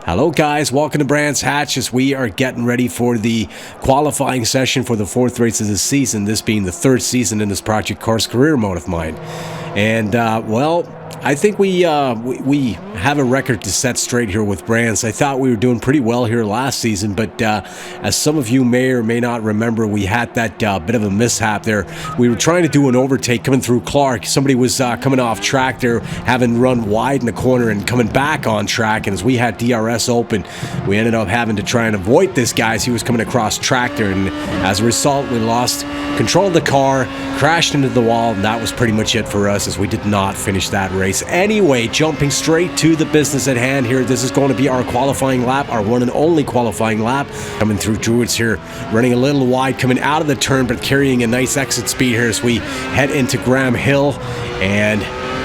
Hello guys, welcome to Brands Hatch as we are getting ready for the qualifying session for the fourth race of the season, this being the third season in this Project Cars career mode of mine. And well, I think we have a record to set straight here with Brands. I thought we were doing pretty well here last season, but as some of you may or may not remember, we had that bit of a mishap there. We were trying to do an overtake coming through Clark. Somebody was coming off track there, having run wide in the corner and coming back on track, and as we had DRS open, we ended up having to try and avoid this guy as he was coming across track there, and as a result, we lost control of the car, crashed into the wall, and that was pretty much it for us as we did not finish that race. Anyway, jumping straight to the business at hand here, this is going to be our qualifying lap, our one and only qualifying lap. Coming through Druids here, running a little wide, coming out of the turn, but carrying a nice exit speed here as we head into Graham Hill, and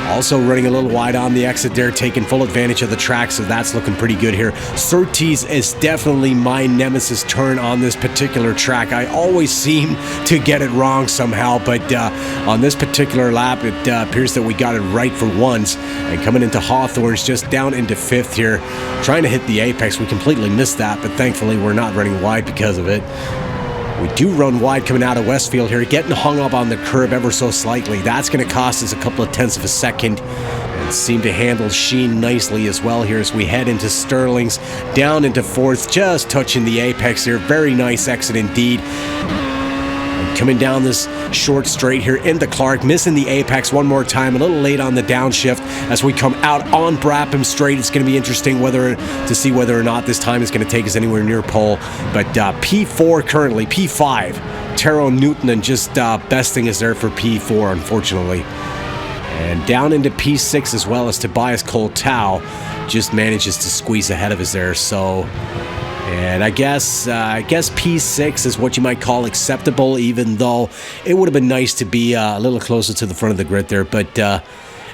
also running a little wide on the exit there, taking full advantage of the track, so that's looking pretty good here. Surtees is definitely my nemesis turn on this particular track. I always seem to get it wrong somehow, but on this particular lap, it appears that we got it right for once. And coming into Hawthorne's just down into fifth here, trying to hit the apex. We completely missed that, but thankfully we're not running wide because of it. We do run wide coming out of Westfield here, getting hung up on the curb ever so slightly. That's going to cost us a couple of tenths of a second. And seem to handle Sheen nicely as well here as we head into Sterling's, down into fourth, just touching the apex here. Very nice exit indeed. And coming down this short straight here into Clark, missing the apex one more time, a little late on the downshift as we come out on Brabham Straight. It's going to be interesting to see whether or not this time is going to take us anywhere near pole. But P4 currently, P5, Taro Newton, and just besting us there for P4, unfortunately. And down into P6 as well as Tobias Coltau just manages to squeeze ahead of us there. So, and I guess P6 is what you might call acceptable, even though it would have been nice to be a little closer to the front of the grid there. But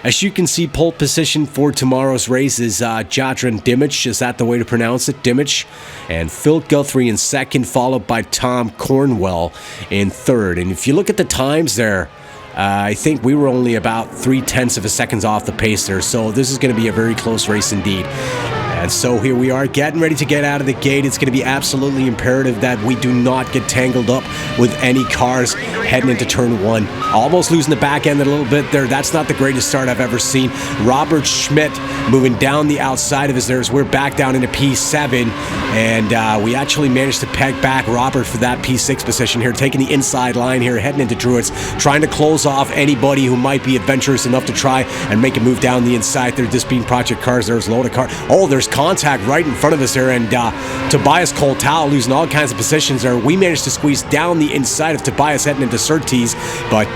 as you can see, pole position for tomorrow's race is Jadran Dimich. Is that the way to pronounce it? Dimich. And Phil Guthrie in second, followed by Tom Cornwell in third. And if you look at the times there, I think we were only about 0.3 of a second off the pace there. So this is going to be a very close race indeed. And so here we are getting ready to get out of the gate. It's going to be absolutely imperative that we do not get tangled up with any cars heading into turn one. Almost losing the back end a little bit there. That's not the greatest start I've ever seen. Robert Schmidt moving down the outside of us there as we're back down into P7. And we actually managed to peg back Robert for that P6 position here, taking the inside line here, heading into Druids, trying to close off anybody who might be adventurous enough to try and make a move down the inside there. This being Project Cars, there's a load of cars. Oh, there's contact right in front of us there, and Tobias Coltau losing all kinds of positions there. We managed to squeeze down the inside of Tobias heading into Surtees, but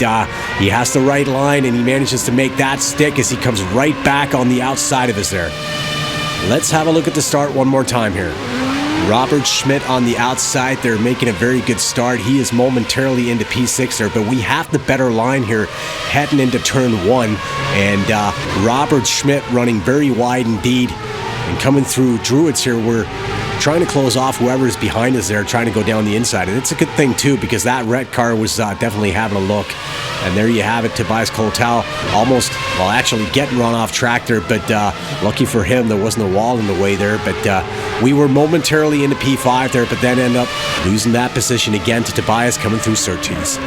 he has the right line and he manages to make that stick as he comes right back on the outside of us there. Let's have a look at the start one more time here. Robert Schmidt on the outside there, making a very good start. He is momentarily into P6 there, but we have the better line here heading into turn one, and Robert Schmidt running very wide indeed. And coming through Druids here, we're trying to close off whoever is behind us there, trying to go down the inside. And it's a good thing, too, because that red car was definitely having a look. And there you have it, Tobias Coltau almost, well, actually getting run off track there, but lucky for him, there wasn't a wall in the way there. But we were momentarily into P5 there, but then end up losing that position again to Tobias coming through Surtees.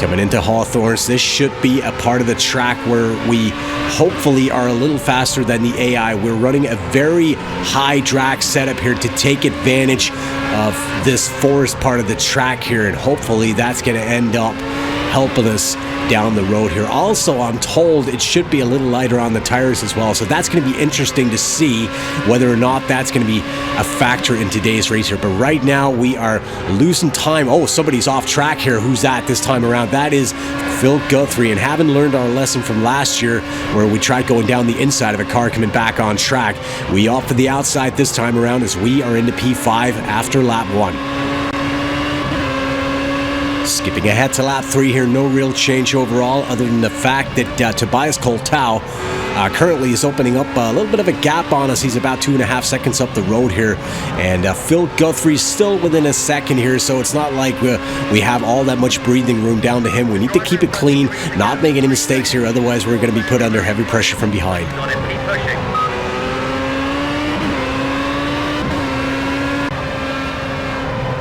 Coming into Hawthorne's, this should be a part of the track where we hopefully are a little faster than the AI. We're running a very high drag setup here to take advantage of this forest part of the track here, and hopefully that's going to end up helping us down the road here. Also, I'm told it should be a little lighter on the tires as well, so that's going to be interesting to see whether or not that's going to be a factor in today's race here. But right now we are losing time. Oh, somebody's off track here. Who's that this time around? That is Phil Guthrie, and having learned our lesson from last year where we tried going down the inside of a car coming back on track, we opt for the outside this time around as we are into P5 after lap one. Skipping ahead to lap 3 here, no real change overall other than the fact that Tobias Coulthard currently is opening up a little bit of a gap on us. He's about 2.5 seconds up the road here, and Phil Guthrie still within a second here, so it's not like we have all that much breathing room down to him. We need to keep it clean, not make any mistakes here, otherwise we're going to be put under heavy pressure from behind.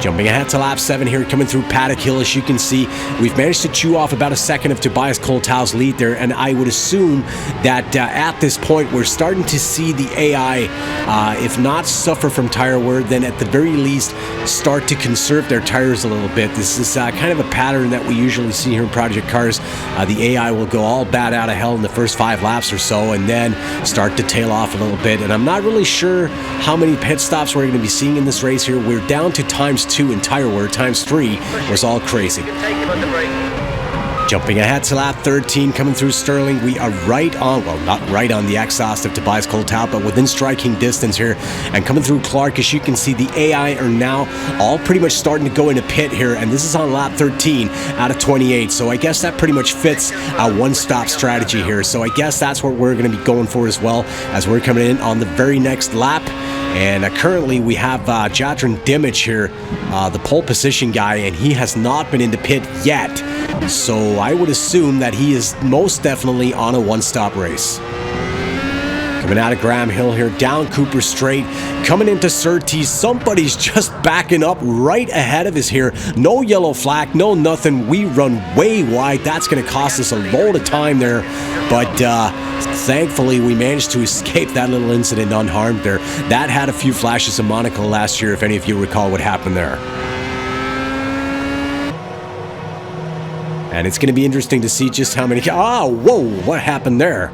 Jumping ahead to lap 7 here, coming through Paddock Hill. As you can see, we've managed to chew off about a second of Tobias Coulthard's lead there, and I would assume that at this point we're starting to see the AI, if not suffer from tire wear, then at the very least start to conserve their tires a little bit. This is kind of a pattern that we usually see here in Project Cars. The AI will go all bad out of hell in the first 5 laps or so, and then start to tail off a little bit. And I'm not really sure how many pit stops we're going to be seeing in this race here. We're down to times 2 in tire wear, times 3 was all crazy. Jumping ahead to lap 13, coming through Sterling, we are right on, well, not right on the exhaust of Tobias Coulthard, but within striking distance here. And coming through Clark, as you can see, the AI are now all pretty much starting to go into pit here, and this is on lap 13 out of 28. So I guess that pretty much fits a one-stop strategy here. So I guess that's what we're going to be going for as well, as we're coming in on the very next lap. And currently we have Jadran Dimich here, the pole position guy, and he has not been into pit yet. So I would assume that he is most definitely on a one-stop race. Coming out of Graham Hill here, down Cooper Straight, coming into Surtees. Somebody's just backing up right ahead of us here. No yellow flag, no nothing. We run way wide. That's going to cost us a load of time there. But thankfully, we managed to escape that little incident unharmed there. That had a few flashes of Monaco last year, if any of you recall what happened there. And it's going to be interesting to see just how many... whoa, what happened there?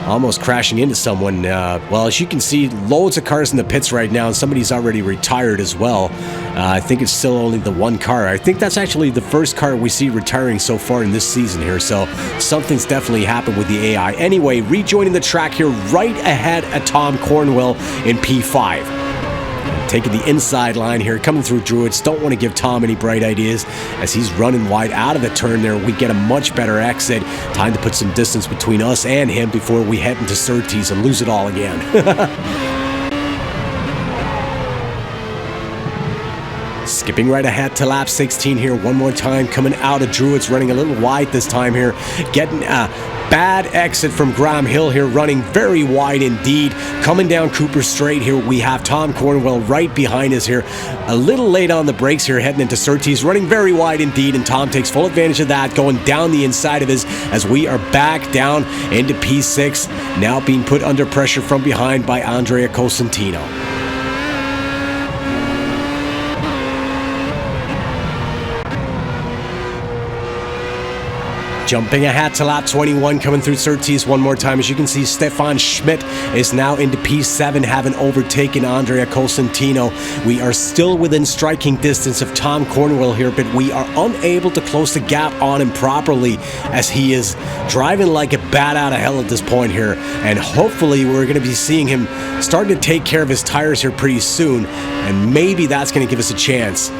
Almost crashing into someone. Well, as you can see, loads of cars in the pits right now, and somebody's already retired as well. I think it's still only the one car. I think that's actually the first car we see retiring so far in this season here, so something's definitely happened with the AI. Anyway, rejoining the track here right ahead at Tom Cornwell in P5. Taking the inside line here, coming through Druids. Don't want to give Tom any bright ideas as he's running wide out of the turn there. We get a much better exit. Time to put some distance between us and him before we head into Surtees and lose it all again. Skipping right ahead to lap 16 here one more time, coming out of Druids, running a little wide this time here, getting a bad exit from Graham Hill here, running very wide indeed. Coming down Cooper Straight here, we have Tom Cornwell right behind us here, a little late on the brakes here, heading into Surtees, running very wide indeed, and Tom takes full advantage of that, going down the inside of his as we are back down into P6, now being put under pressure from behind by Andrea Cosentino. Jumping ahead to lap 21, coming through Surtees one more time. As you can see, Stefan Schmidt is now into P7, having overtaken Andrea Cosentino. We are still within striking distance of Tom Cornwell here, but we are unable to close the gap on him properly as he is driving like a bat out of hell at this point here. And hopefully we're going to be seeing him starting to take care of his tires here pretty soon, and maybe that's going to give us a chance.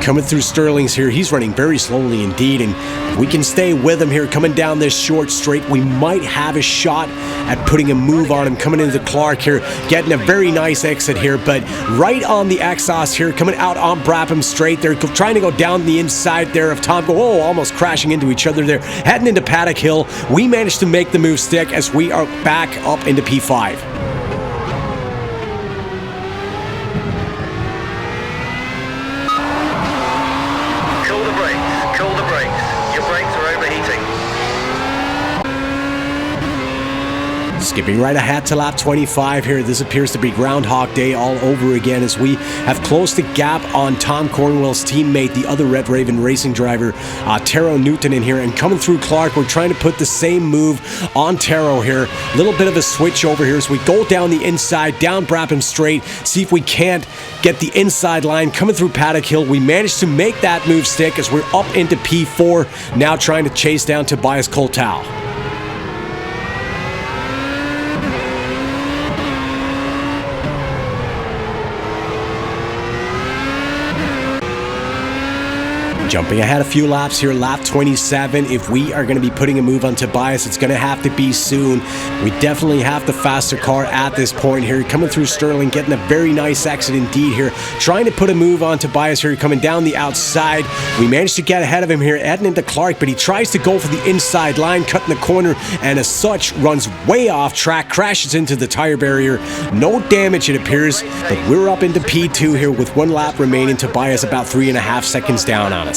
Coming through Sterling's here, he's running very slowly indeed, and if we can stay with him here coming down this short straight, we might have a shot at putting a move on him. Coming into Clark here, getting a very nice exit here, but right on the exhaust here, coming out on Brabham Straight. They're trying to go down the inside there of Tom. Almost crashing into each other there, heading into Paddock Hill. We managed to make the move stick as we are back up into P5. Skipping right ahead to lap 25 here. This appears to be Groundhog Day all over again as we have closed the gap on Tom Cornwell's teammate, the other Red Raven racing driver, Taro Newton in here. And coming through Clark, we're trying to put the same move on Taro here. A little bit of a switch over here as we go down the inside, down Brabham Straight, see if we can't get the inside line. Coming through Paddock Hill, we managed to make that move stick as we're up into P4, now trying to chase down Tobias Coulthard. Jumping ahead a few laps here, lap 27. If we are going to be putting a move on Tobias, it's going to have to be soon. We definitely have the faster car at this point here. Coming through Sterling, getting a very nice exit indeed here. Trying to put a move on Tobias here, coming down the outside. We managed to get ahead of him here, heading into Clark, but he tries to go for the inside line, cutting the corner, and as such, runs way off track, crashes into the tire barrier. No damage, it appears, but we're up into P2 here with 1 lap remaining. Tobias about 3.5 seconds down on us.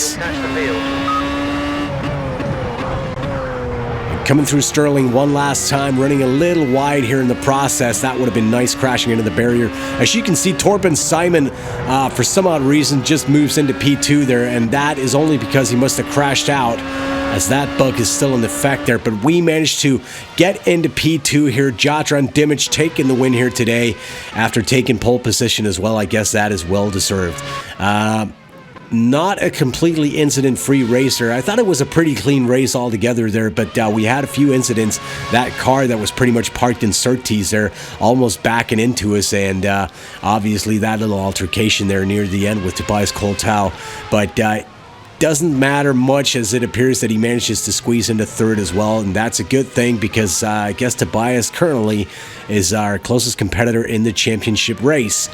Coming through Sterling one last time, running a little wide here in the process. That would have been nice, crashing into the barrier. As you can see, Torben Simon, for some odd reason, just moves into P2 there, and that is only because he must have crashed out, as that bug is still in effect there. But we managed to get into P2 here. Jotran Dimich taking the win here today after taking pole position as well. I guess that is well deserved. Not a completely incident-free racer. I thought it was a pretty clean race altogether there, but we had a few incidents. That car that was pretty much parked in Surtees there, almost backing into us, and obviously that little altercation there near the end with Tobias Coulthard. But doesn't matter much, as it appears that he manages to squeeze into third as well, and that's a good thing because I guess Tobias currently is our closest competitor in the championship race,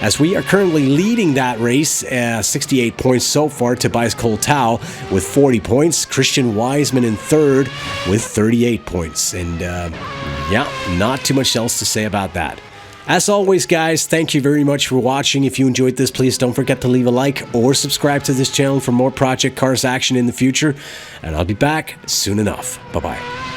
as we are currently leading that race, 68 points so far. Tobias Coulthard with 40 points, Christian Wiseman in third with 38 points, and yeah, not too much else to say about that. As always, guys, thank you very much for watching. If you enjoyed this, please don't forget to leave a like or subscribe to this channel for more Project Cars action in the future. And I'll be back soon enough. Bye-bye.